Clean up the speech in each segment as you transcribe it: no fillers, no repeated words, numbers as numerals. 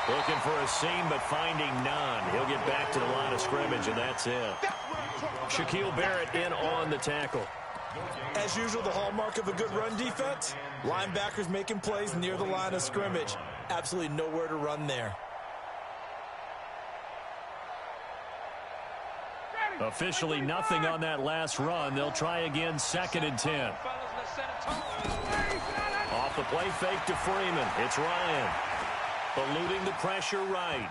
Looking for a seam, but finding none. He'll get back to the line of scrimmage, and that's it. Shaquille Barrett in on the tackle. As usual, the hallmark of a good run defense, linebackers making plays near the line of scrimmage. Absolutely nowhere to run there. Officially nothing on that last run. They'll try again, 2nd and 10. Off the play fake to Freeman. It's Ryan. Eluding the pressure right.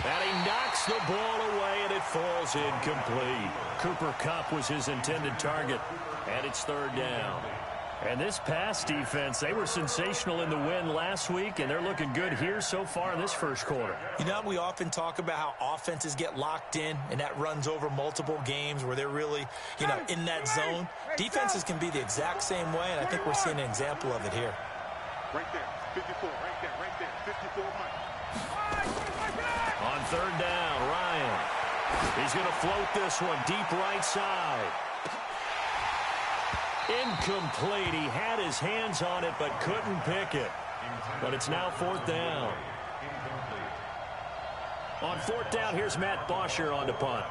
And he knocks the ball away, and it falls incomplete. Cooper Kupp was his intended target, and it's 3rd down. And this pass defense, they were sensational in the win last week, and they're looking good here so far in this first quarter. You know, we often talk about how offenses get locked in, and that runs over multiple games where they're really, in that zone. Defenses can be the exact same way, and I think we're seeing an example of it here. Right there, 54, right there, 54, Mike. On 3rd down, Ryan. He's going to float this one deep right side. Incomplete. He had his hands on it but couldn't pick it. But it's now 4th down. On 4th down, here's Matt Bosher on the punt.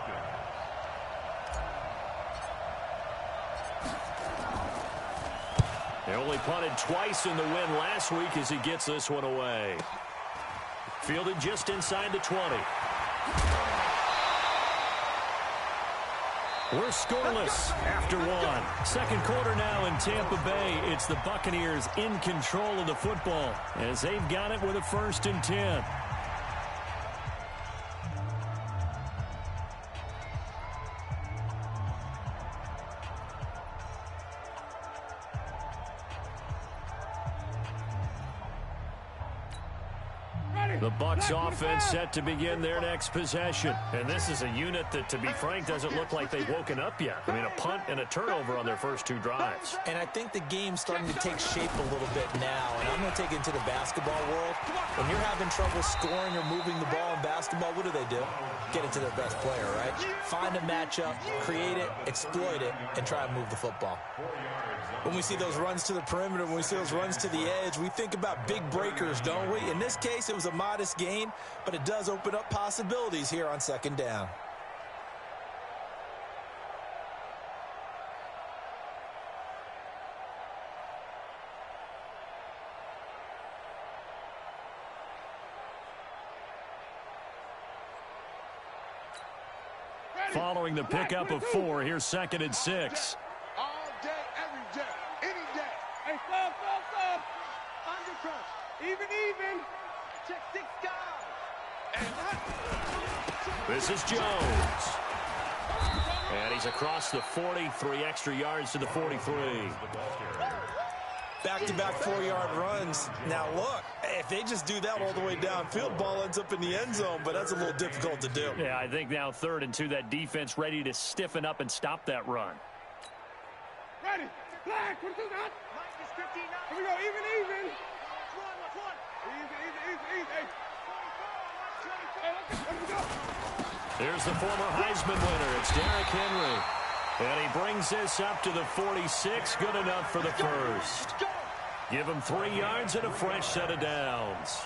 They only punted twice in the win last week as he gets this one away. Fielded just inside the 20. We're scoreless after one. 2nd quarter now in Tampa Bay. It's the Buccaneers in control of the football as they've got it with a 1st and 10. The Bucs offense set to begin their next possession. And this is a unit that, to be frank, doesn't look like they've woken up yet. I mean, a punt and a turnover on their first 2 drives. And I think the game's starting to take shape a little bit now. And I'm going to take it into the basketball world. When you're having trouble scoring or moving the ball in basketball, what do? Get it to their best player, right? Find a matchup, create it, exploit it, and try and move the football. When we see those runs to the perimeter, when we see those runs to the edge, we think about big breakers, don't we? In this case, it was a modest gain, but it does open up possibilities here on 2nd down. Following the pickup of 4, here's 2nd and 6. All day, every day, any day. Hey, stop. Under pressure. Even. Check 6 guys. This is Jones. And he's across the 40, 3 extra yards to the 43. Back-to-back 4-yard runs. Now, look, if they just do that all the way downfield, ball ends up in the end zone, but that's a little difficult to do. Yeah, I think now 3rd and 2, that defense ready to stiffen up and stop that run. Ready. Flag. What is that? Minus 59. Here we go. Even. Easy. Here's the former Heisman winner. It's Derrick Henry. And he brings this up to the 46. Good enough for the first. Give him 3 yards and a fresh set of downs.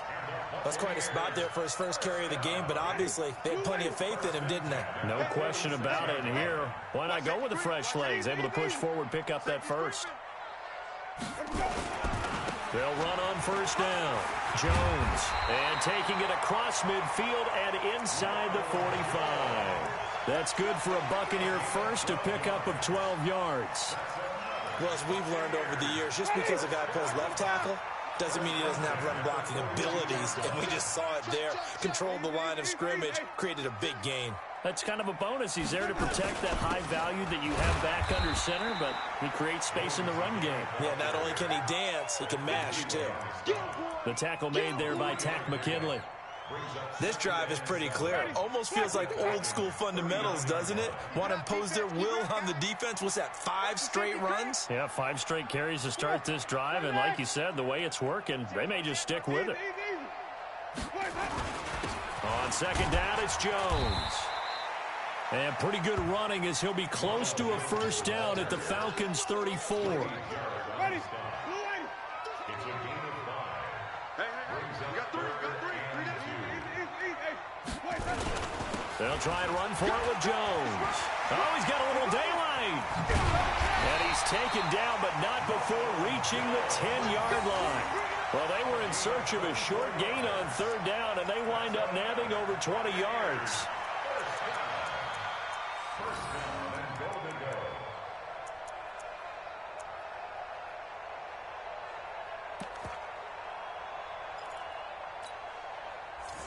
That's quite a spot there for his first carry of the game, but obviously they had plenty of faith in him, didn't they? No question about it. And here, why not go with the fresh legs? Able to push forward, pick up that first. They'll run on 1st down. Jones. And taking it across midfield and inside the 45. That's good for a Buccaneer first, a pickup of 12 yards. Well, as we've learned over the years, just because a guy plays left tackle doesn't mean he doesn't have run-blocking abilities. And we just saw it there. Controlled the line of scrimmage, created a big gain. That's kind of a bonus. He's there to protect that high value that you have back under center, but he creates space in the run game. Yeah, not only can he dance, he can mash, too. The tackle made there by Tack McKinley. This drive is pretty clear. Almost feels like old-school fundamentals, doesn't it? Want to impose their will on the defense. What's that, 5 straight runs? Yeah, 5 straight carries to start this drive, and like you said, the way it's working, they may just stick with it. On 2nd down, it's Jones. And pretty good running as he'll be close to a first down at the Falcons' 34. Ready. Hey, They'll try and run for it with Jones. Oh, he's got a little daylight. And he's taken down, but not before reaching the 10-yard line. Well, they were in search of a short gain on third down, and they wind up nabbing over 20 yards.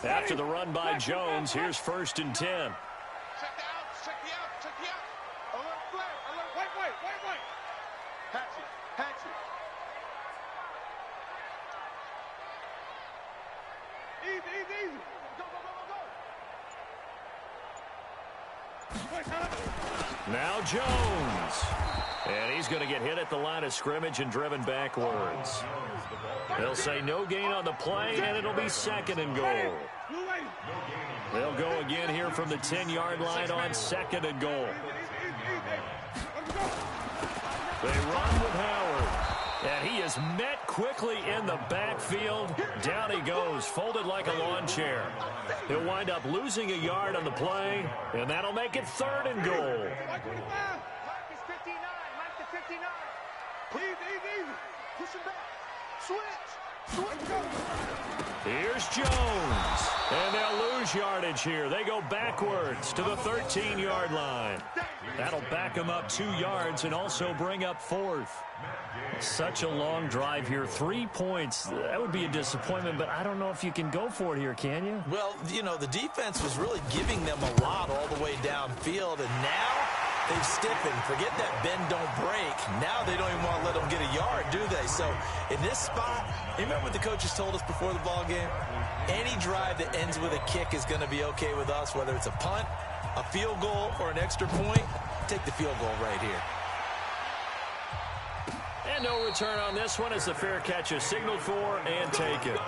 After the run by Jones, here's 1st and 10. Check the out, check the out, check the out. Alert flag, alert, wait. Hatch it. Easy. Go. Now Jones. And he's going to get hit at the line of scrimmage and driven backwards. They'll say no gain on the play, and it'll be 2nd and goal. They'll go again here from the 10-yard line on 2nd and goal. They run with Howard, and he is met quickly in the backfield. Down he goes, folded like a lawn chair. He'll wind up losing a yard on the play, and that'll make it 3rd and goal. Push him back. Switch. Here's Jones. And they'll lose yardage here. They go backwards to the 13-yard line. That'll back them up 2 yards and also bring up 4th. Such a long drive here. 3 points. That would be a disappointment, but I don't know if you can go for it here, can you? Well, you know, the defense was really giving them a lot all the way downfield, and now they've stiffened. Forget that bend, don't break. Now they don't even want to let them get a yard, do they? So in this spot, remember what the coaches told us before the ball game? Any drive that ends with a kick is going to be okay with us, whether it's a punt, a field goal, or an extra point. Take the field goal right here. And no return on this one as the fair catch is signaled for and taken. The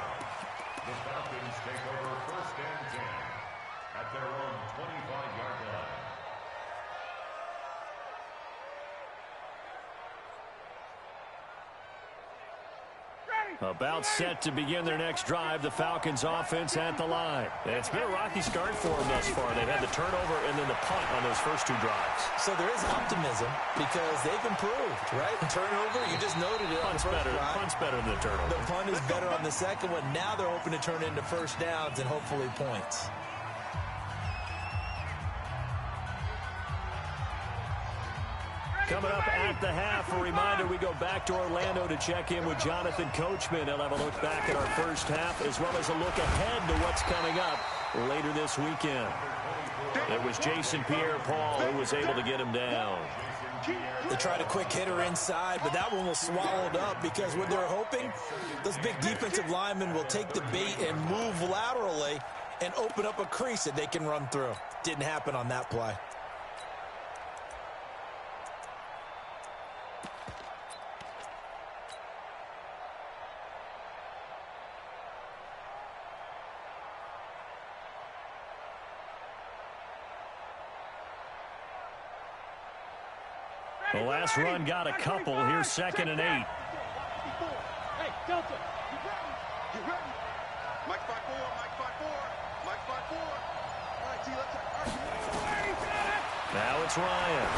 Falcons take over 1st and 10 at their own 25-yard line. About set to begin their next drive, the Falcons offense at the line. And it's been a rocky start for them thus far. They've had the turnover and then the punt on those first 2 drives. So there is optimism because they've improved, right? Turnover, you just noted it. Punt's better than the turnover. The punt is better on the second one. Now they're hoping to turn into first downs and hopefully points. Coming up at the half, a reminder, we go back to Orlando to check in with Jonathan Coachman. He'll have a look back at our first half as well as a look ahead to what's coming up later this weekend. It was Jason Pierre-Paul who was able to get him down. They tried a quick hitter inside, but that one was swallowed up because what they're hoping, those big defensive linemen will take the bait and move laterally and open up a crease that they can run through. Didn't happen on that play. The last run got a couple. Here's 2nd and 8. Hey, Delta, get ready. Mike 5-4. Mike 5-4. All right, T, Now it's Ryan.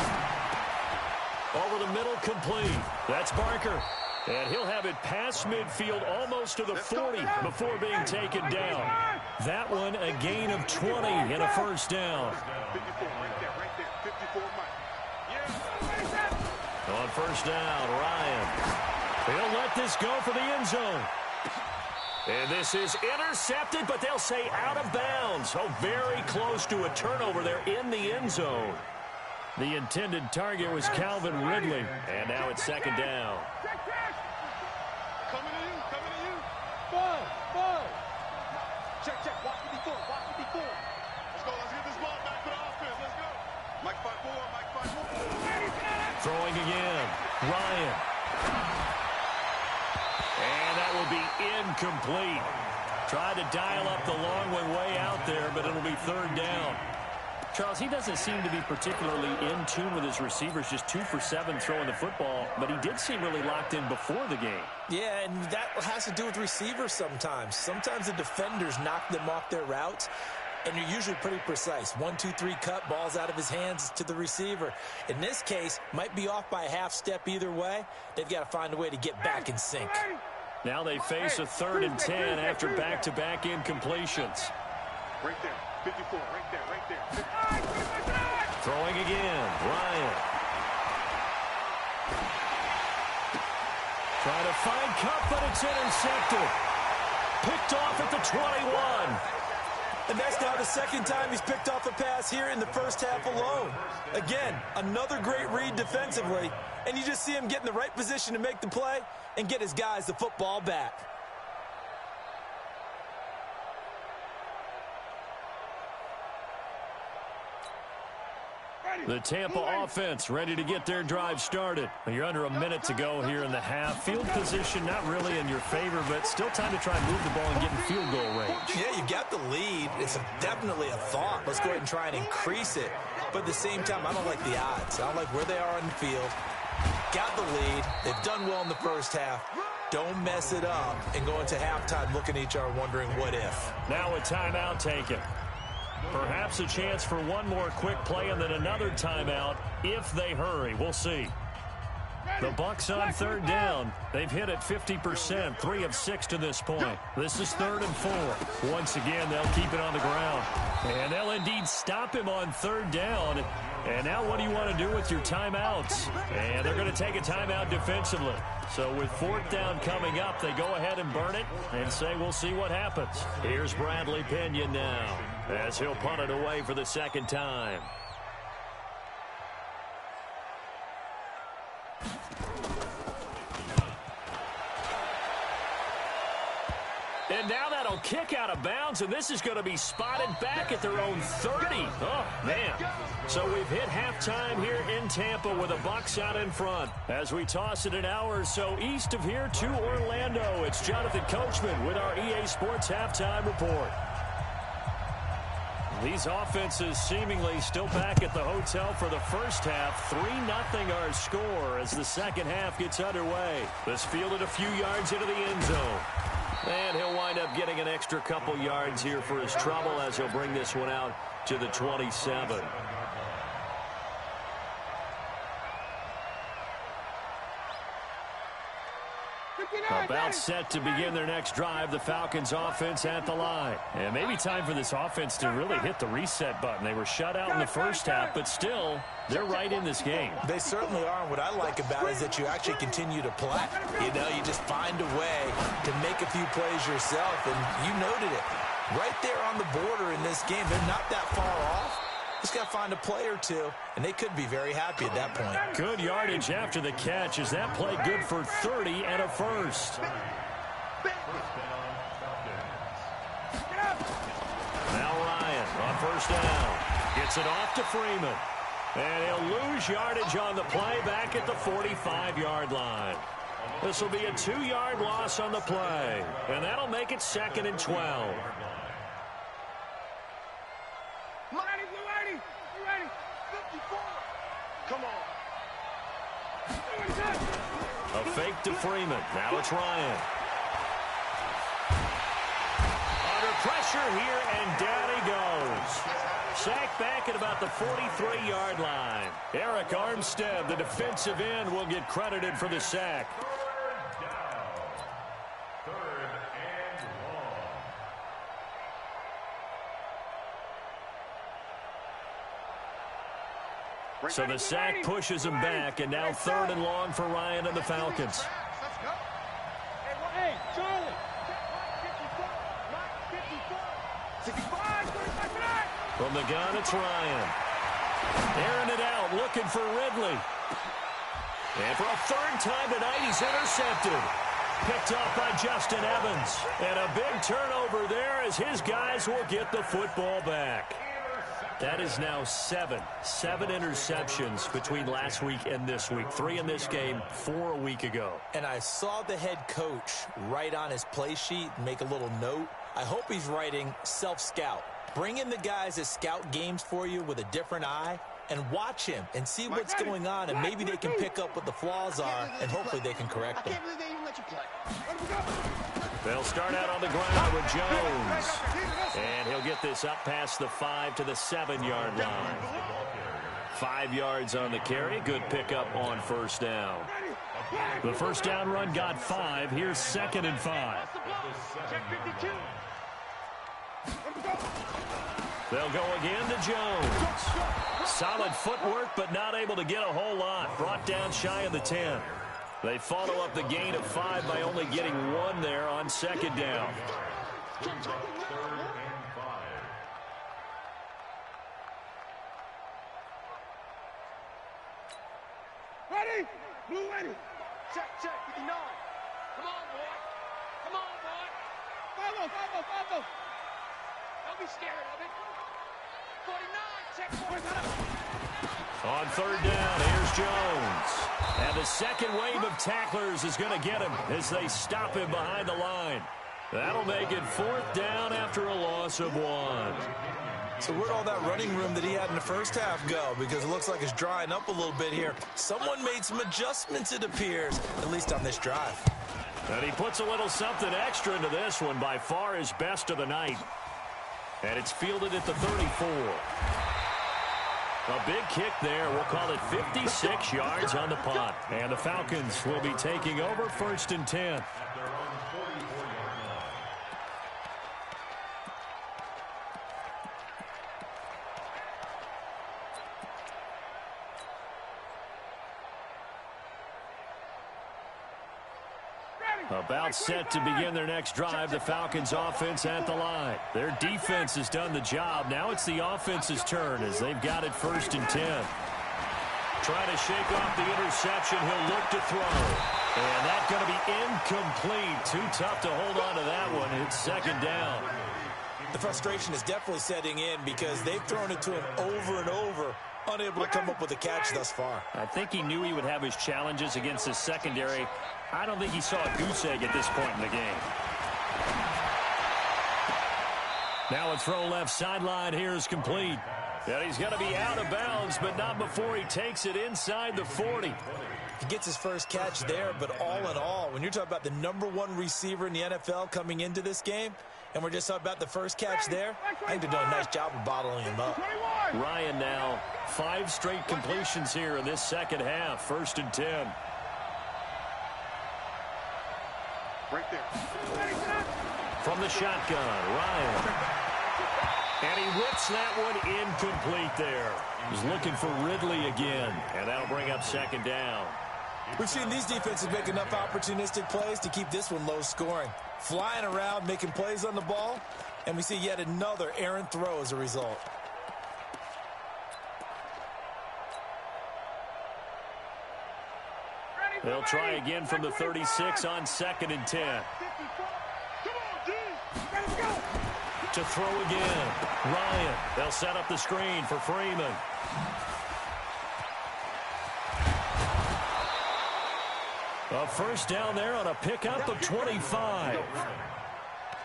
Over the middle, complete. That's Barker. And he'll have it past midfield almost to the 40 before being taken down. That one a gain of 20 and a first down. 54 right there. 54 Mike. On first down, Ryan. He'll let this go for the end zone. And this is intercepted, but they'll say out of bounds. Oh, very close to a turnover there in the end zone. The intended target was Calvin Ridley. And now it's 2nd down. Coming to you. Ball. Check. Watch 54. Let's get this ball back to the offense. Let's go. Mike 5-4. Throwing again. Ryan. And that will be incomplete. Tried to dial up the long one way out there, but it'll be 3rd down. Charles, he doesn't seem to be particularly in tune with his receivers, just 2 for 7 throwing the football, but he did seem really locked in before the game. Yeah, and that has to do with receivers sometimes. Sometimes the defenders knock them off their routes, and you're usually pretty precise. 1, 2, 3 cut, balls out of his hands to the receiver. In this case, might be off by a half step either way. They've got to find a way to get back in sync. Now they face a 3rd and 10 after back-to-back incompletions. Right there. 54, right there, right there. Throwing again, Ryan. Trying to find Cup, but it's intercepted. Picked off at the 21. And that's now the 2nd time he's picked off a pass here in the first half alone. Again, another great read defensively, and you just see him get in the right position to make the play and get his guys the football back. The Tampa offense ready to get their drive started. You're under a minute to go here in the half. Field position not really in your favor, but still time to try and move the ball and get in field goal range. Yeah, you got the lead. It's definitely a thought. Let's go ahead and try and increase it. But at the same time, I don't like the odds. I don't like where they are on the field. Got the lead. They've done well in the first half. Don't mess it up and go into halftime looking at each other wondering what if. Now a timeout taken. Perhaps a chance for one more quick play and then another timeout if they hurry. We'll see. The Bucs on 3rd down. They've hit it 50%, 3 of 6 to this point. This is 3rd and 4. Once again, they'll keep it on the ground. And they'll indeed stop him on 3rd down. And now what do you want to do with your timeouts? And they're going to take a timeout defensively. So with 4th down coming up, they go ahead and burn it and say we'll see what happens. Here's Bradley Pinion now as he'll punt it away for the 2nd time. And now that'll kick out of bounds, and this is going to be spotted back at their own 30. Oh, man. So we've hit halftime here in Tampa with the Bucs out in front. As we toss it an hour or so east of here to Orlando, it's Jonathan Coachman with our EA Sports Halftime Report. These offenses seemingly still back at the hotel for the first half. 3-0 our score as the second half gets underway. This fielded a few yards into the end zone. And he'll wind up getting an extra couple yards here for his trouble as he'll bring this one out to the 27. About set to begin their next drive, the Falcons offense at the line. And maybe time for this offense to really hit the reset button. They were shut out in the first half, but still, they're right in this game. They certainly are, and what I like about it is that you actually continue to play. You know, you just find a way to make a few plays yourself, and you noted it. Right there on the border in this game, they're not that far off. Just got to find a play or two, and they could be very happy at that point. Good yardage after the catch. Is that play good for 30 and a first? Now Ryan on 1st down. Gets it off to Freeman. And he'll lose yardage on the play back at the 45-yard line. This will be a 2-yard loss on the play. And that'll make it 2nd and 12. Come on. A fake to Freeman. Now it's Ryan. Under pressure here, and down he goes. Sacked back at about the 43-yard line. Eric Armstead, the defensive end, will get credited for the sack. So the sack pushes him back, and now 3rd and long for Ryan and the Falcons. Hey, Charlie. From the gun, it's Ryan. Airing it out, looking for Ridley. And for a 3rd time tonight, he's intercepted. Picked off by Justin Evans. And a big turnover there as his guys will get the football back. That is now 7 interceptions between last week and this week. 3 in this game, 4 a week ago. And I saw the head coach write on his play sheet and make a little note. I hope he's writing self-scout. Bring in the guys that scout games for you with a different eye and watch him and see what's going on, and maybe they can pick up what the flaws are, and hopefully they can correct them. They'll start out on the ground with Jones. And he'll get this up past the 5 to the 7-yard line. 5 yards on the carry. Good pickup on first down. The first down run got 5. Here's 2nd and 5. They'll go again to Jones. Solid footwork, but not able to get a whole lot. Brought down shy of the 10. They follow up the gain of 5 by only getting 1 there on 2nd down. Ready? Blue ready. Check, 59. Come on, boy. Come on, boy. Follow. Don't be scared of it. 49, check 49. On 3rd down, here's Jones. And the second wave of tacklers is going to get him as they stop him behind the line. That'll make it 4th down after a loss of 1. So where'd all that running room that he had in the first half go? Because it looks like it's drying up a little bit here. Someone made some adjustments, it appears, at least on this drive. And he puts a little something extra into this one, by far his best of the night. And it's fielded at the 34. A big kick there. We'll call it 56 yards on the punt. And the Falcons will be taking over 1st and 10. About set to begin their next drive. The Falcons offense at the line. Their defense has done the job. Now it's the offense's turn as they've got it 1st and 10. Trying to shake off the interception. He'll look to throw. And that's going to be incomplete. Too tough to hold on to that one. It's 2nd down. The frustration is definitely setting in because they've thrown it to him over and over, unable to come up with a catch thus far. I think he knew he would have his challenges against his secondary. I don't think he saw a goose egg at this point in the game. Now a throw left sideline here is complete. And he's going to be out of bounds, but not before he takes it inside the 40. He gets his first catch there, but all in all, when you're talking about the #1 receiver in the NFL coming into this game, and we're just talking about the first catch there, I think they're doing a nice job of bottling him up. Ryan now, 5 straight completions here in this second half. 1st and 10. Right there. From the shotgun, Ryan. And he whips that one incomplete there. He's looking for Ridley again, and that'll bring up 2nd down. We've seen these defenses make enough opportunistic plays to keep this one low scoring. Flying around, making plays on the ball, and we see yet another errant throw as a result. They'll try again from the 36 on 2nd and 10. To throw again. Ryan. They'll set up the screen for Freeman. A first down there on a pickup of 25.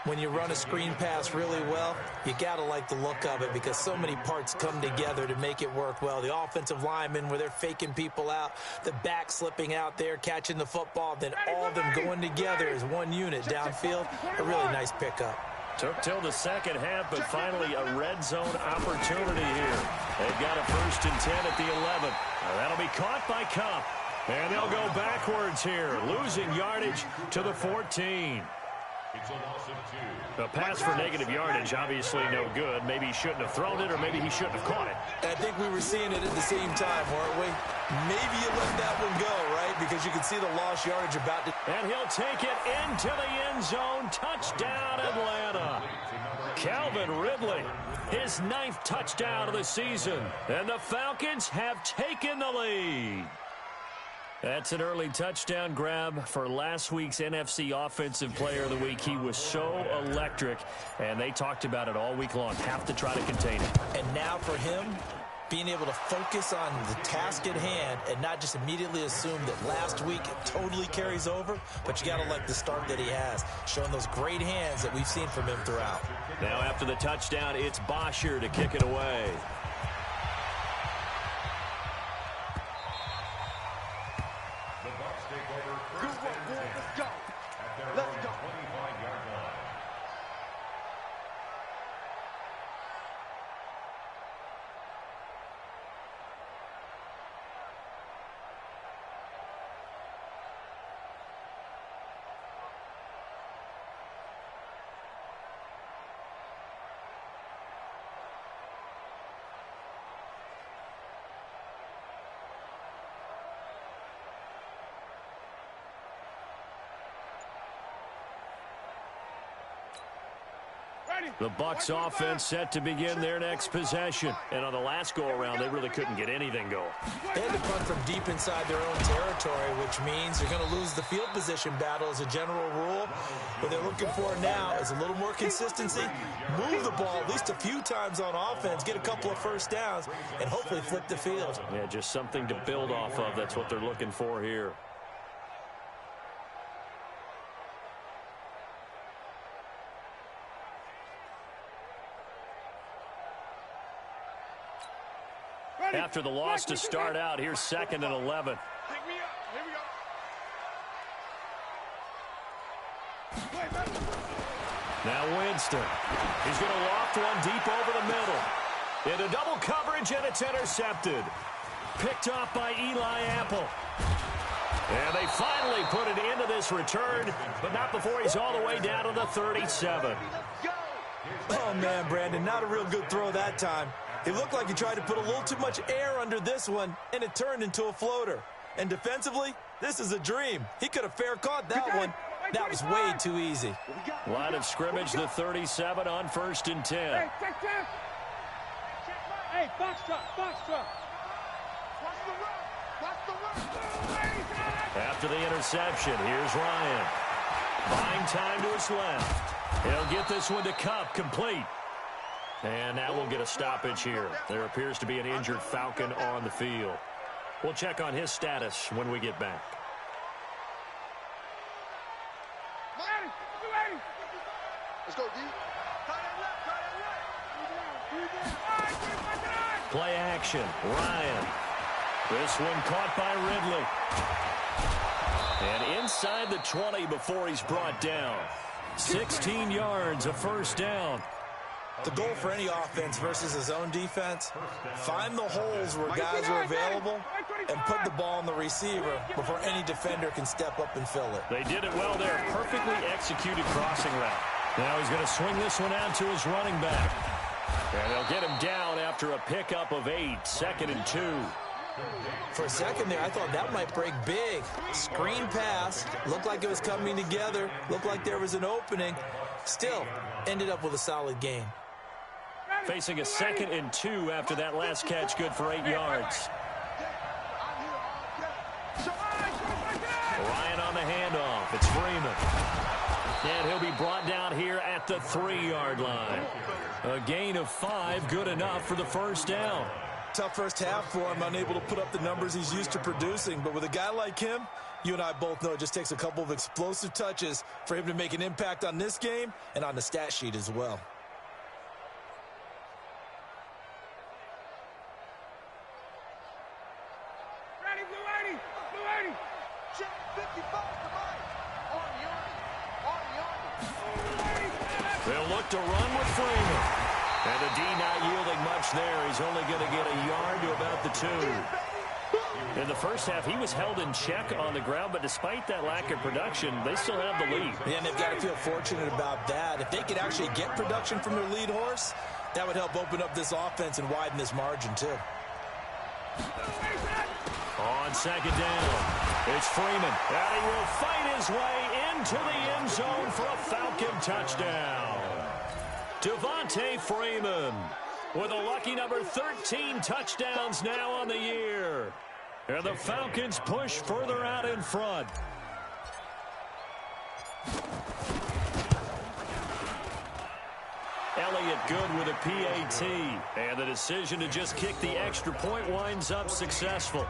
When you run a screen pass really well, you got to like the look of it because so many parts come together to make it work well. The offensive linemen where they're faking people out, the back slipping out there, catching the football, then all of them going together as one unit downfield. A really nice pickup. Took till the second half, but finally a red zone opportunity here. They've got a 1st and 10 at the 11. Now that'll be caught by Kupp. And they'll go backwards here, losing yardage to the 14. It's a loss of 2. The pass for negative yardage, obviously no good. Maybe he shouldn't have thrown it, or maybe he shouldn't have caught it. I think we were seeing it at the same time, weren't we? Maybe you let that one go, right? Because you can see the lost yardage about to... And he'll take it into the end zone. Touchdown, Atlanta. Calvin Ridley, his 9th touchdown of the season. And the Falcons have taken the lead. That's an early touchdown grab for last week's NFC Offensive Player of the Week. He was so electric, and they talked about it all week long. Have to try to contain him. And now for him, being able to focus on the task at hand and not just immediately assume that last week it totally carries over, but you got to like the start that he has, showing those great hands that we've seen from him throughout. Now after the touchdown, it's Bosher to kick it away. The Bucs take over first and 10 Let's go. at their Let's own go. 25-yard line. The Bucs offense set to begin their next possession. And on the last go-around, they really couldn't get anything going. They had to punt from deep inside their own territory, which means you're going to lose the field position battle as a general rule. What they're looking for now is a little more consistency, move the ball at least a few times on offense, get a couple of first downs, and hopefully flip the field. Yeah, just something to build off of. That's what they're looking for here. After the loss to start out, here's 2nd and 11. Pick me up. Here we go. Now Winston. He's going to loft one deep over the middle. Into double coverage, and it's intercepted. Picked off by Eli Apple. And they finally put it into this return, but not before he's all the way down to the 37. Oh, man, Brandon, not a real good throw that time. It looked like he tried to put a little too much air under this one, and it turned into a floater. And defensively, this is a dream. He could have fair caught that one. That was way too easy. Line of scrimmage, the 37 on 1st and 10. Hey, check. Hey, box truck. Watch the run. After the interception, here's Ryan. Buying time to his left. He'll get this one to Kupp, complete. And that will get a stoppage here. There appears to be an injured Falcon on the field. We'll check on his status when we get back. Let's go, D. Play action. Ryan. This one caught by Ridley. And inside the 20 before he's brought down. 16 yards, a first down. The goal for any offense versus his own defense, find the holes where guys are available and put the ball on the receiver before any defender can step up and fill it. They did it well there. Perfectly executed crossing route. Now he's going to swing this one out to his running back. And they'll get him down after a pickup of 8, 2nd and 2. For a second there, I thought that might break big. Screen pass, looked like it was coming together, looked like there was an opening. Still, ended up with a solid gain. Facing a 2nd and 2 after that last catch, good for 8 yards. Ryan on the handoff. It's Freeman. And he'll be brought down here at the 3-yard line. A gain of 5, good enough for the first down. Tough first half for him, unable to put up the numbers he's used to producing. But with a guy like him, you and I both know it just takes a couple of explosive touches for him to make an impact on this game and on the stat sheet as well. Check 55 to Mike. They'll look to run with Freeman. And the D not yielding much there. He's only going to get a yard to about the 2. In the first half, he was held in check on the ground, but despite that lack of production, they still have the lead. Yeah, and they've got to feel fortunate about that. If they could actually get production from their lead horse, that would help open up this offense and widen this margin, too. On 2nd down, it's Freeman. And he will fight his way into the end zone for a Falcon touchdown. Devontae Freeman with a lucky number 13 touchdowns now on the year. And the Falcons push further out in front. Elliott good with a PAT. And the decision to just kick the extra point winds up successful.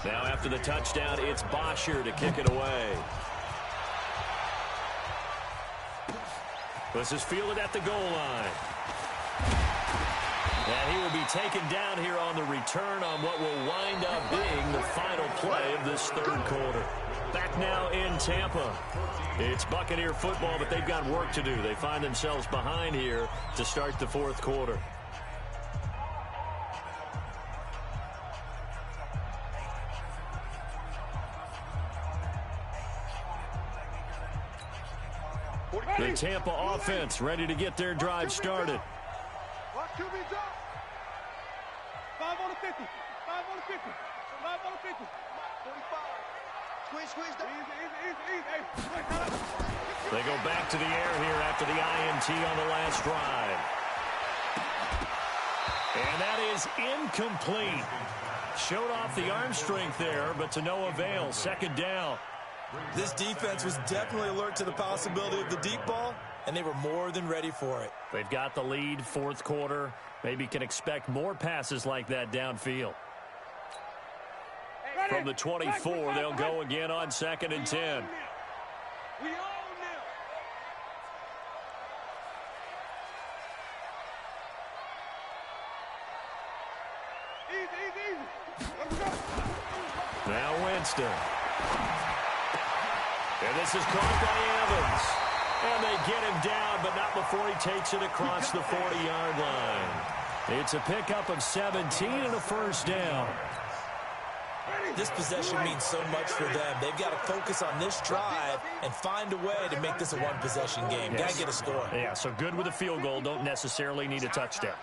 Now after the touchdown, it's Bosher to kick it away. This is fielded at the goal line. And he will be taken down here on the return on what will wind up being the final play of this third quarter. Back now in Tampa. It's Buccaneer football, but they've got work to do. They find themselves behind here to start the fourth quarter. The Tampa offense ready to get their drive started. 5 on the 50. 5 on the 50. 5 on the 50. 45. Squeeze. Easy. They go back to the air here after the INT on the last drive. And that is incomplete. Showed off the arm strength there, but to no avail. Second down. This defense was definitely alert to the possibility of the deep ball, and they were more than ready for it. They've got the lead, fourth quarter. Maybe can expect more passes like that downfield. From the 24, they'll go again on 2nd and 10. We own them. Easy. Let's go. Now Winston. And this is caught by Evans. And they get him down, but not before he takes it across the 40-yard line. It's a pickup of 17 and a first down. This possession means so much for them. They've got to focus on this drive and find a way to make this a one-possession game. Got to get a score. Yeah, so good with a field goal. Don't necessarily need a touchdown.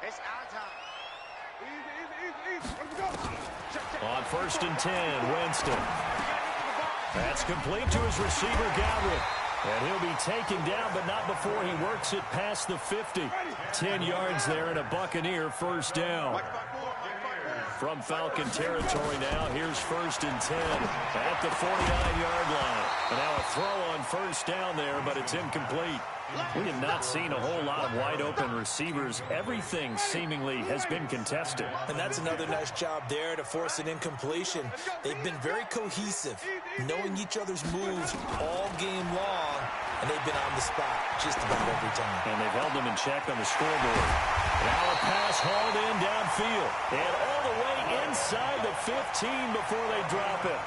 It's our time. Easy. Let's go. On 1st and 10, Winston. That's complete to his receiver, Godwin. And he'll be taken down, but not before he works it past the 50. 10 yards there and a Buccaneer first down. From Falcon territory now, here's 1st and 10 at the 49-yard line. And now a throw on first down there, but it's incomplete. We have not seen a whole lot of wide-open receivers. Everything seemingly has been contested. And that's another nice job there to force an incompletion. They've been very cohesive, knowing each other's moves all game long, and they've been on the spot just about every time. And they've held them in check on the scoreboard. Now a pass hauled in downfield. And all the way inside the 15 before they drop it.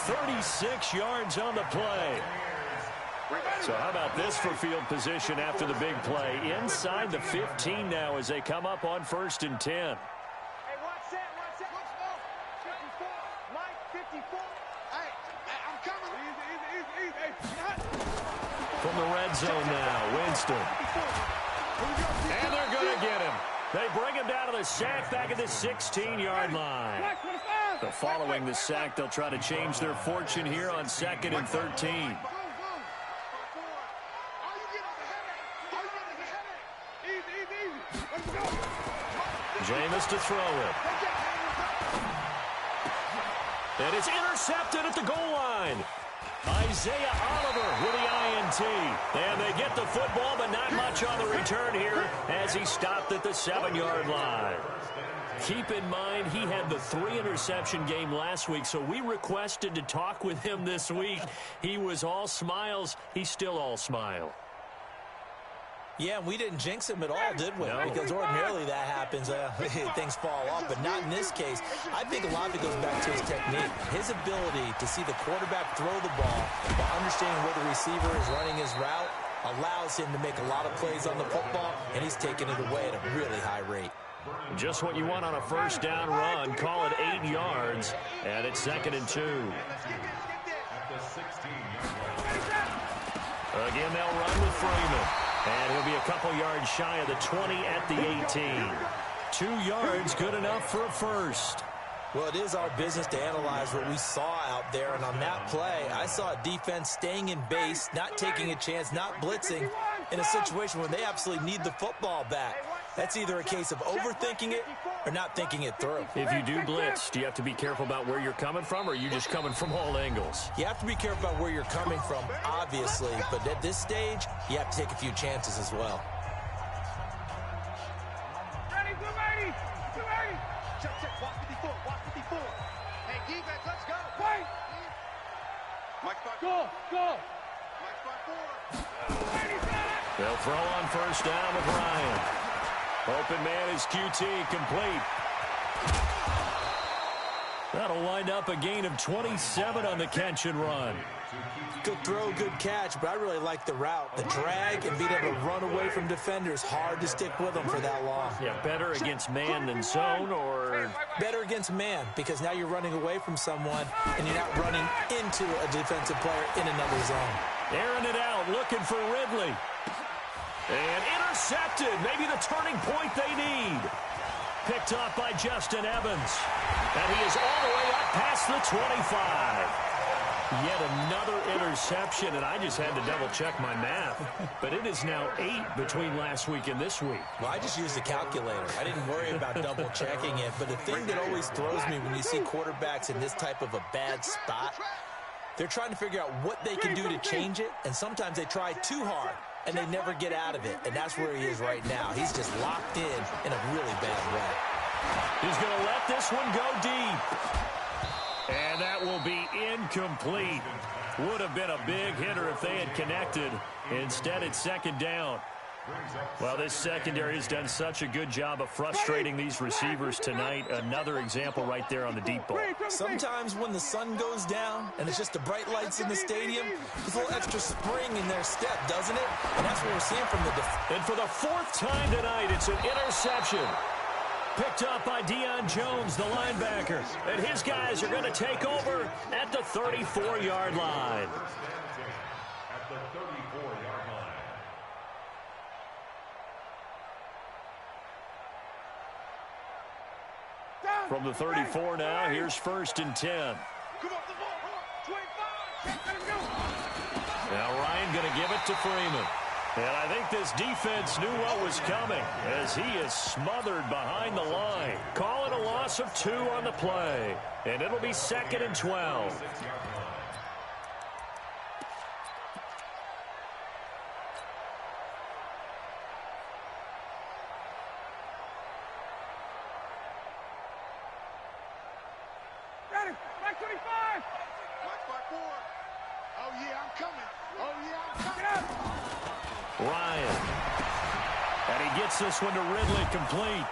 36 yards on the play. So how about this for field position after the big play? Inside the 15 now as they come up on 1st and 10. Hey, watch that. 54. Mike, 54. Hey, I'm coming. Easy. Hey, from the red zone now, Winston. And they're going to get him. They bring him down to the sack back at the 16-yard line. So following the sack, they'll try to change their fortune here on 2nd and 13. Jameis to throw it. And it's intercepted at the goal line. Isaiah Oliver with the INT. And they get the football, but not much on the return here as he stopped at the 7-yard line. Keep in mind, he had the 3-interception game last week, so we requested to talk with him this week. He was all smiles. He's still all smile. Yeah, we didn't jinx him at all, did we? No. Because ordinarily that happens. Things fall off, but not in this case. I think a lot of it goes back to his technique. His ability to see the quarterback throw the ball while understanding where the receiver is running his route allows him to make a lot of plays on the football, and he's taking it away at a really high rate. Just what you want on a first down run. Call it 8 yards, and it's 2nd and 2. Again, they'll run with Freeman. And he'll be a couple yards shy of the 20 at the 18. 2 yards, good enough for a first. Well, it is our business to analyze what we saw out there. And on that play, I saw a defense staying in base, not taking a chance, not blitzing, in a situation where they absolutely need the football back. That's either a case of overthinking it or not thinking it through. If you do blitz, do you have to be careful about where you're coming from, or are you just coming from all angles? You have to be careful about where you're coming from, obviously. But at this stage, you have to take a few chances as well. Ready, 280. Check. Watch 54. Hey, defense, let's go. Wait. Mike spot. Go. Mike spot 4. 280, They'll throw on first down with Ryan. Open man is QT, complete. That'll wind up a gain of 27 on the catch and run. Good throw, good catch, but I really like the route. The drag and being able to run away from defenders. Hard to stick with them for that long. Yeah, better against man than zone, or? Better against man, because now you're running away from someone and you're not running into a defensive player in another zone. Airing it out, looking for Ridley. And intercepted. Maybe the turning point they need. Picked up by Justin Evans. And he is all the way up past the 25. Yet another interception, and I just had to double-check my math. But it is now 8 between last week and this week. Well, I just used a calculator. I didn't worry about double-checking it. But the thing that always throws me when you see quarterbacks in this type of a bad spot, they're trying to figure out what they can do to change it, and sometimes they try too hard, and they never get out of it. And that's where he is right now. He's just locked in a really bad way. He's going to let this one go deep. And that will be incomplete. Would have been a big hitter if they had connected. Instead, it's second down. Well, this secondary has done such a good job of frustrating these receivers tonight. Another example right there on the deep ball. Sometimes when the sun goes down and it's just the bright lights in the stadium, there's a little extra spring in their step, doesn't it? And that's what we're seeing from the defense. And for the 4th time tonight, it's an interception. Picked up by Deion Jones, the linebacker. And his guys are going to take over at the 34-yard line. At the 34-yard line. From the 34 now, here's 1st and 10. Come on, 25. Now Ryan going to give it to Freeman. And I think this defense knew what was coming as he is smothered behind the line. Call it a loss of 2 on the play. And it'll be 2nd and 12. Ready, back 25. Watch my board. Oh, yeah, I'm coming. Oh, yeah, I'm coming. Get out. Ryan. And he gets this one to Ridley, complete.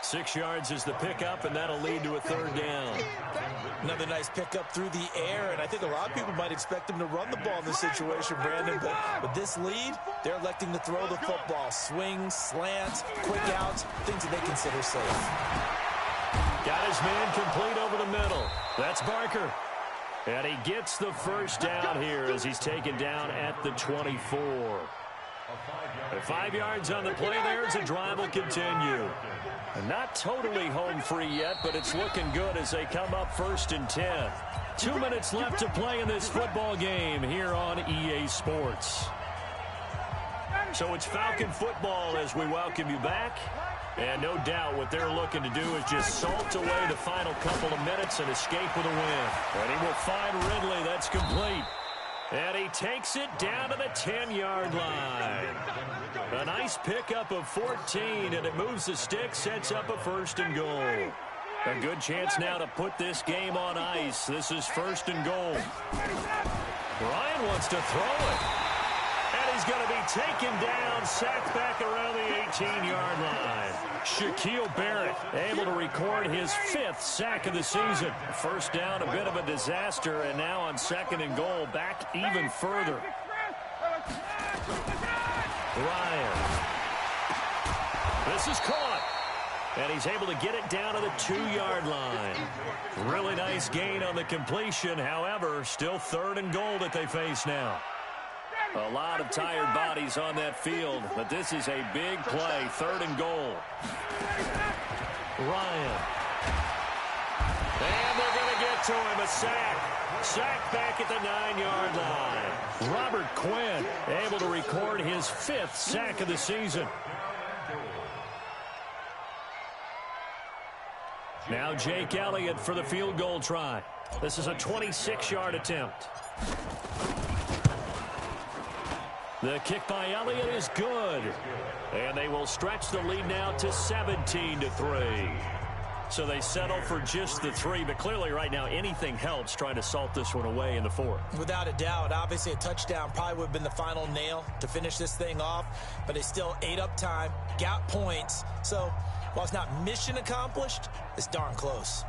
6 yards is the pickup, and that'll lead to a 3rd down. Another nice pickup through the air, and I think a lot of people might expect him to run the ball in this situation, Brandon, but with this lead, they're electing to throw the football. Swings, slants, quick outs, things that they consider safe. Got his man complete over the middle. That's Barker. And he gets the 1st down here as he's taken down at the 24. 5 yards on the play there as the drive will continue. And not totally home free yet, but it's looking good as they come up 1st and 10. 2 minutes left to play in this football game here on EA Sports. So it's Falcon football as we welcome you back. And no doubt what they're looking to do is just salt away the final couple of minutes and escape with a win. And he will find Ridley. That's complete. And he takes it down to the 10-yard line. A nice pickup of 14, and it moves the stick, sets up a 1st and goal. A good chance now to put this game on ice. This is 1st and goal. Ryan wants to throw it. And he's going to be taken down, sacked back around the 18-yard line. Shaquille Barrett able to record his 5th sack of the season. 1st down, a bit of a disaster, and now on 2nd and goal, back even further. Ryan. This is caught. And he's able to get it down to the 2-yard line. Really nice gain on the completion. However, still 3rd and goal that they face now. A lot of tired bodies on that field, but this is a big play. 3rd and goal. Ryan. And they're going to get to him. A sack. Sack back at the 9-yard line. Robert Quinn able to record his 5th sack of the season. Now Jake Elliott for the field goal try. This is a 26-yard attempt. The kick by Elliott is good. And they will stretch the lead now to 17-3. So they settle for just the 3, but clearly right now anything helps trying to salt this one away in the 4th. Without a doubt, obviously a touchdown probably would have been the final nail to finish this thing off, but they still ate up time, got points. So while it's not mission accomplished, it's darn close.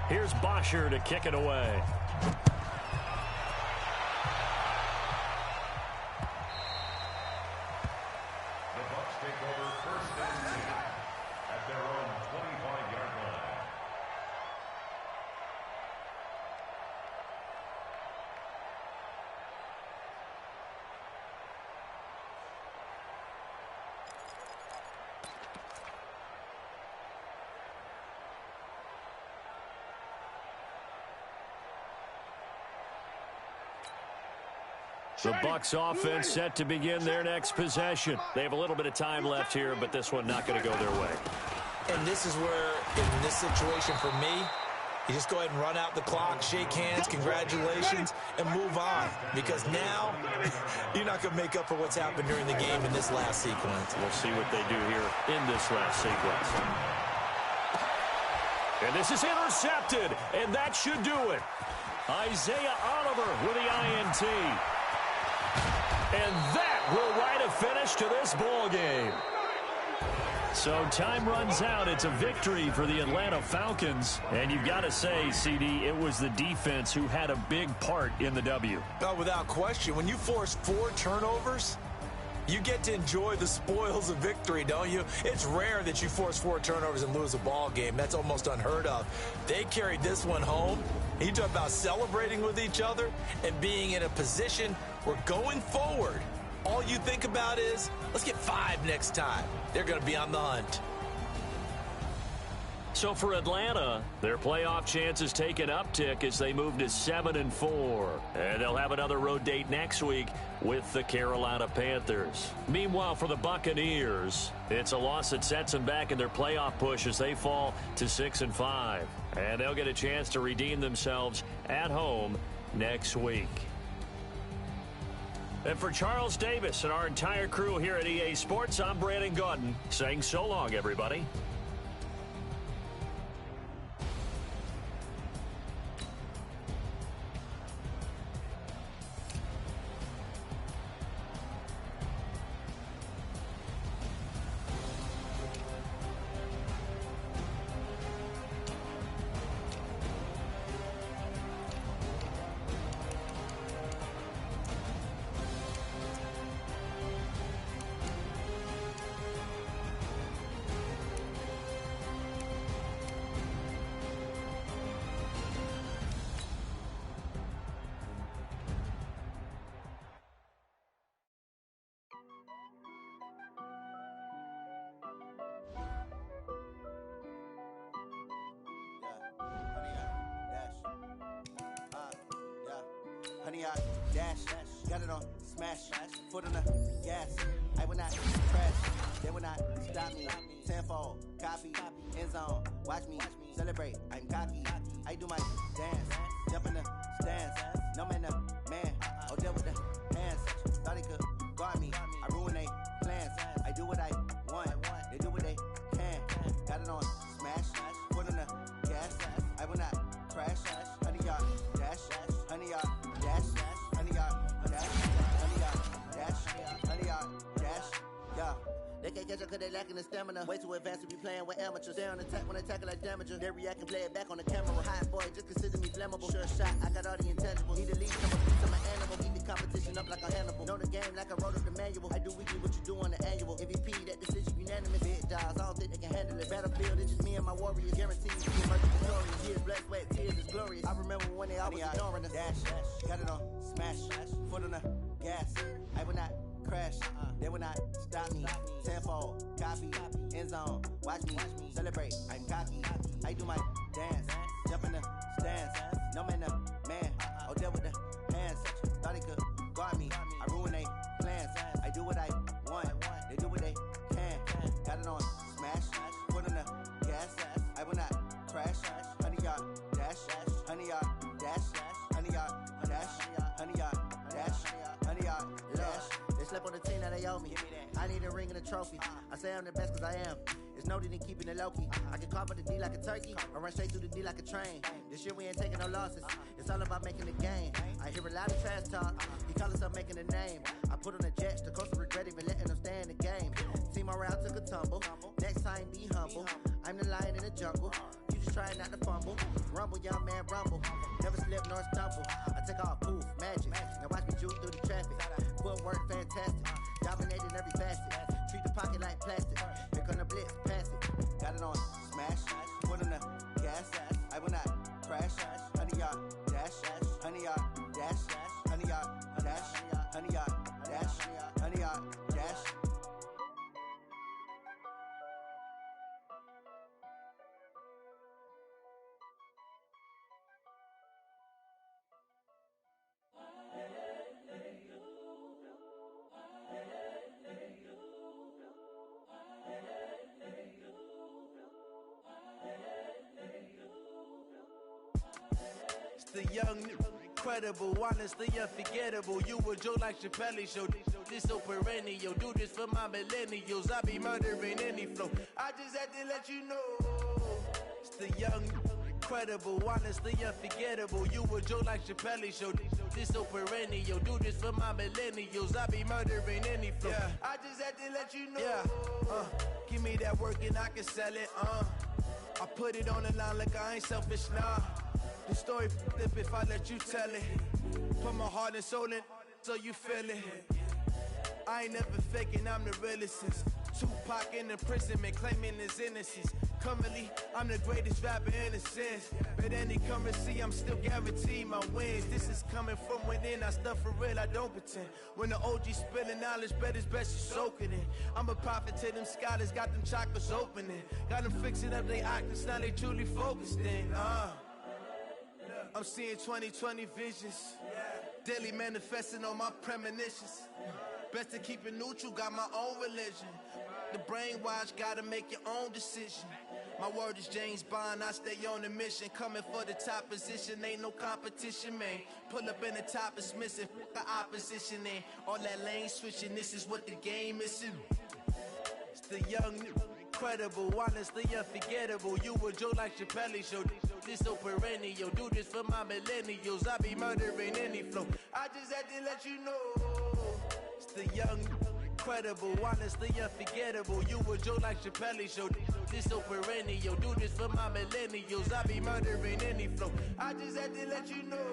Here's Bosher to kick it away. The Bucs take over 1st and 10 at their own 25-yard line. The Bucs offense set to begin their next possession. They have a little bit of time left here, but this one not going to go their way. And this is where, in this situation for me, you just go ahead and run out the clock, shake hands, congratulations, and move on. Because now, you're not going to make up for what's happened during the game in this last sequence. We'll see what they do here in this last sequence. And this is intercepted, and that should do it. Isaiah Oliver with the INT. And that will write a finish to this ball game. So time runs out. It's a victory for the Atlanta Falcons. And you've got to say, CD, it was the defense who had a big part in the W. Oh, without question. When you force 4 turnovers, you get to enjoy the spoils of victory, don't you? It's rare that you force 4 turnovers and lose a ball game. That's almost unheard of. They carried this one home. You talk about celebrating with each other and being in a position where going forward, all you think about is, let's get 5 next time. They're going to be on the hunt. So for Atlanta, their playoff chances take an uptick as they move to 7-4. And they'll have another road date next week with the Carolina Panthers. Meanwhile, for the Buccaneers, it's a loss that sets them back in their playoff push as they fall to 6-5. And they'll get a chance to redeem themselves at home next week. And for Charles Davis and our entire crew here at EA Sports, I'm Brandon Gaudin saying so long, everybody. Honey, I dash, got it on smash, foot on the gas. I will not crash, they will not stop me. Tenfold, copy, end zone, watch me celebrate. I'm cocky, I do my dance, jump in the stands. No man, man, oh, deal with the hands. Thought he could guard me, I ruin they plans. I do what I want, they do what they can. Got it on smash, foot on the gas. I will not crash, honey, y'all dash, honey, y'all dash, honey, y'all dash, honey, y'all dash, honey, y'all dash, yeah. They can't catch up cause they lacking the stamina. Way too advanced to be playing with amateurs. Stay on attack when they tackle like damager. They react and play it back on the camera. Hot boy, just consider me flammable. Sure shot, I got all the intangibles. Need to lead some of these to my animal. Eat the competition up like a Hannibal. Know the game like I wrote up the manual. I do weekly what you do on the annual. MVP, that decision unanimous. Big dogs, I don't think they can handle it. Battlefield, it's just me and my warriors. Guaranteed to be emerging victorious. Years, blood, sweat, tears is glorious. I remember when they always ignoring us. Dash, got it on smash, foot on the gas. I will not crash, they will not stop me. Tenfold, copy, end zone, watch me celebrate. I'm cocky, I do my dance, jump in the stands. No man, man, oh, deal with the hands. Thought he could guard me, I ruin they plans. I do what I want, they do what they can. Got it on smash, foot on the gas. I will not crash, honey, y'all dash, honey, y'all dash, honey, y'all dash, honey, y'all dash, honey, told me. I need a ring and a trophy. I say I'm the best cause I am. It's no need in keeping it low-key. I can carve up the D like a turkey, or run straight through the D like a train. This year we ain't taking no losses. It's all about making the game. I hear a lot of trash talk. He call himself making a name. I put on the Jets, the coast of regret even letting them stay in the game. Team around took a tumble. Next time be humble. I'm the lion in the jungle. You just trying not to fumble. Rumble, young man, rumble. Never slip nor stumble. I take off, poof, magic. Now watch me juke through the traffic. Footwork fantastic. Dominating every facet. Treat the pocket like plastic. Here come the blitz, pass it. Got it on smash. Foot on the gas. I will not crash. 100-yard dash. 100-yard dash. 100-yard dash. 100-yard dash. 100-yard dash. The young, incredible, honestly unforgettable. You a joke like Chappelle Show. This so perennial. Do this for my millennials. I be murdering any flow. I just had to let you know. It's the young, incredible, honestly unforgettable. You a joke like Chappelle Show. This so perennial. Do this for my millennials. I be murdering any flow. Yeah. I just had to let you know. Yeah. Give me that work and I can sell it. I put it on the line like I ain't selfish, nah. The story flip if I let you tell it. Put my heart and soul in so you feel it. I ain't never faking, I'm the realest since Tupac in imprisonment, claiming his innocence. Currently, I'm the greatest rapper in a sense. But any currency, I'm still guaranteed my wins. This is coming from within, I stuff for real, I don't pretend. When the OG spilling knowledge, bet it's best you soak it in. I'm a prophet to them scholars, got them chakras opening. Got them fixing up their octaves, now they truly focused in. I'm seeing 2020 visions. Daily manifesting on my premonitions. Best to keep it neutral, got my own religion. The brainwash, gotta make your own decision. My word is James Bond, I stay on a mission. Coming for the top position, ain't no competition, man. Pull up in the top, it's missing, the opposition, and all that lane switching, this is what the game is. It's the young, incredible, honestly unforgettable. You a joke like Chappelle Show. This so perennial. Do this for my millennials. I be murdering any flow. I just had to let you know. It's the young, incredible, honestly unforgettable. You a joke like Chappelle Show. This so perennial. Do this for my millennials. I be murdering any flow. I just had to let you know.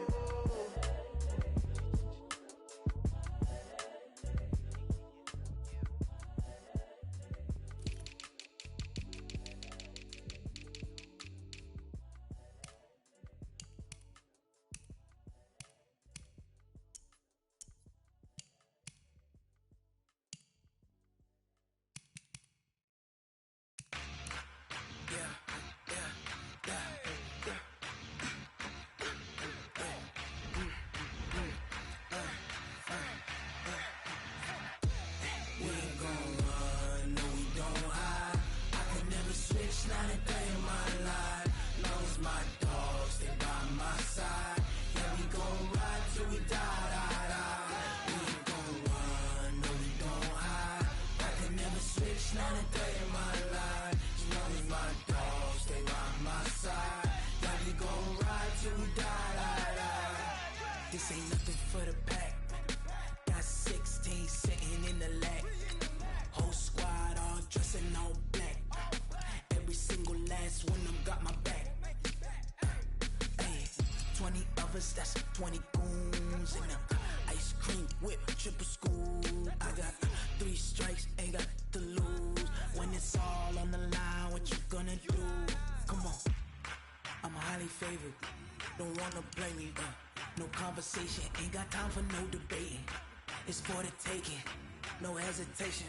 This ain't nothing for the pack. Got 16 sitting in the lag. Whole squad all dressing all black. Every single last one of them got my back. Hey, 20 of us, that's 20 goons in the ice cream whip, triple school. I got 3 strikes, ain't got to lose. When it's all on the line, what you gonna do? Come on, I'm highly favored. Don't wanna blame me, no conversation, ain't got time for no debating. It's for the taking, no hesitation,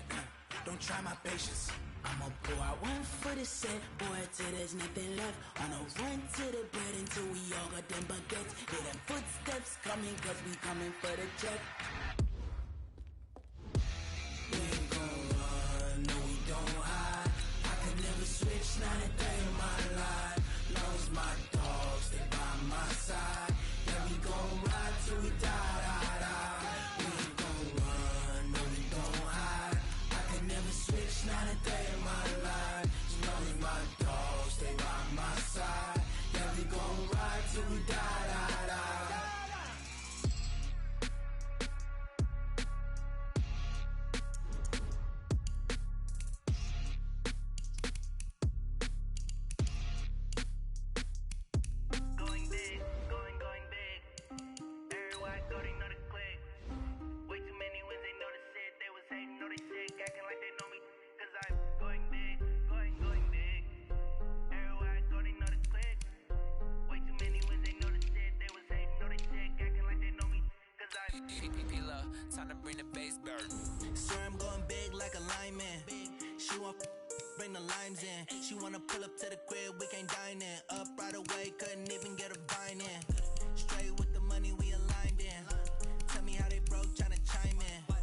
don't try my patience. I'ma pour out one for the set, boy, till there's nothing left. On a run to the bread until we all got them baguettes. Hear them footsteps coming, cause we coming for the check. We ain't gon' run, no we don't hide. I can never switch, not a day in my life. Long as my dogs, they by my side. Yeah, we gon' ride till we die, die, die. We ain't gon' run, no we don't hide. time to bring the bass bird. Sir, I'm going big like a lineman. She want bring the limes in. She wanna pull up to the crib, we can't dine in. Up right away, couldn't even get a vine in. Straight with the money, we aligned in. Tell me how they broke, tryna chime in.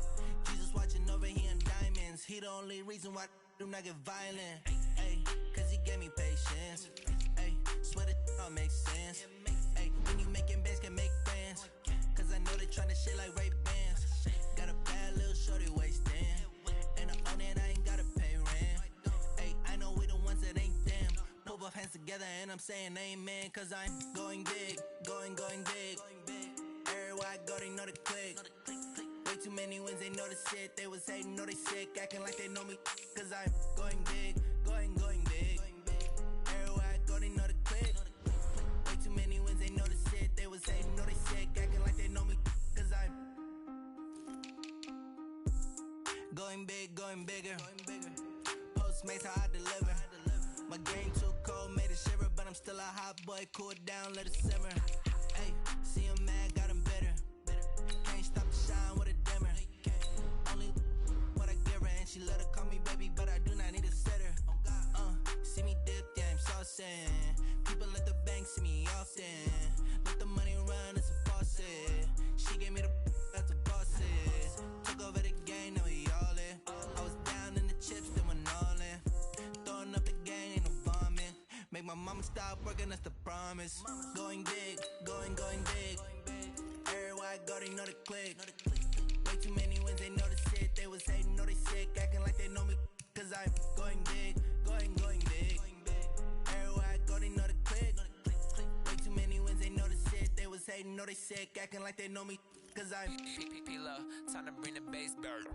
Jesus watching over, he in diamonds. He the only reason why do not get violent. Ay, cause he gave me patience. Ay, swear that all makes sense. Ay, when you making bands, can make friends. Cause I know they tryna shit like Ray-Bans. Got a bad little shorty wasting. And I own it, I ain't gotta pay rent. Ay, I know we the ones that ain't them. Pull both hands together and I'm saying amen. Cause I'm going big, going big. Everywhere I go, they know the click. Way too many wins, they know the shit. They was hating, know they sick, acting like they know me. Cause I'm going big, going big. Everywhere I go, they know the click. Way too many wins, they know the shit. They was hating, know they sick, acting like they know me. Cause I'm going big, going bigger. Postmates how I deliver. My game too cold, made it shiver, but I'm still a hot boy. Cool it down, let it simmer. Hey, see him mad, got him bitter. Can't stop the shine with a dimmer. Only what I give her, and she let her call me baby, but I do not need a sitter. See me dip, yeah, I'm saucing. People at the bank see me often. Let the money run, it's a faucet. She gave me the that's a bosses. Took over the game, now we all in. I was down in the chips, then went all in. Throwing up the game, ain't no vomit. Make my mama stop working, that's the promise. Going big, going big. Everywhere I go, they know the click. Way too many wins, they know the shit. They was hating, know they sick, acting like they know me. Cause I'm going big, going big. Everywhere I go, they know the click. Way too many wins, they know the shit. They was hating, know they sick, acting like they know me. Cause I'm P-P-P-Lo, time to bring the bass bird.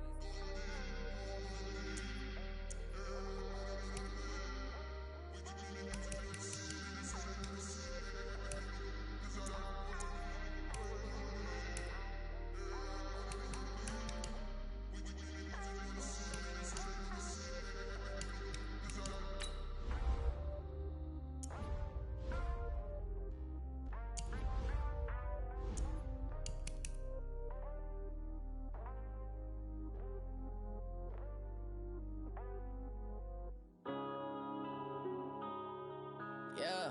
Yeah.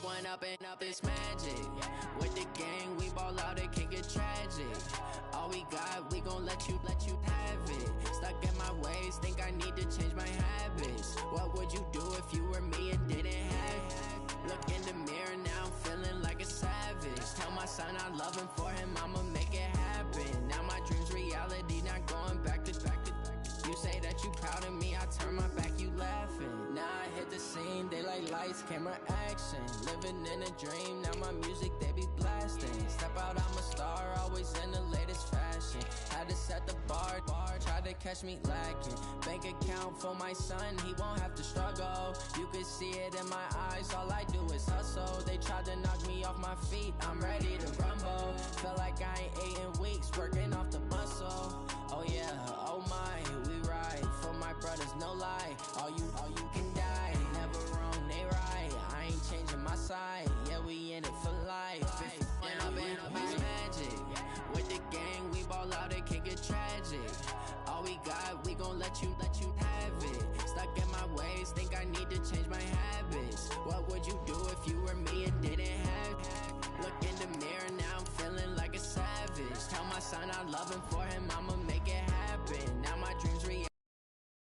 One up and up is magic. With the gang, we ball out, it can get tragic. All we got, we gon' let you have it. Stuck in my ways, think I need to change my habits. What would you do if you were me and didn't have it? Look in the mirror, now I'm feeling like a savage. Tell my son I love him, for him I'ma make it happen. Now my dream's reality, not going back to. You say that you proud of me, I turn my back, you laughing. Now I hit the scene, they like lights, camera, action. Living in a dream, now my music, they be blasting. Step out, I'm a star, always in the latest fashion. Had to set the bar, try to catch me lacking. Bank account for my son, he won't have to struggle. You can see it in my eyes, all I do is hustle. They tried to knock me off my feet, I'm ready to rumble. Feel like I ain't ate in weeks, working off the muscle. Oh yeah, oh my, we ride for my brothers, no lie. All you can die, never wrong, they right. I ain't changing my side, yeah, we in it for life. If went up and up is magic. With the gang, we ball out, it can get tragic. All we got, we gon' let you have it. Stuck in my ways, think I need to change my habits. What would you do if you were me and didn't have it? Look in the mirror, now I'm feeling like a savage. Tell my son I love him, for him I'ma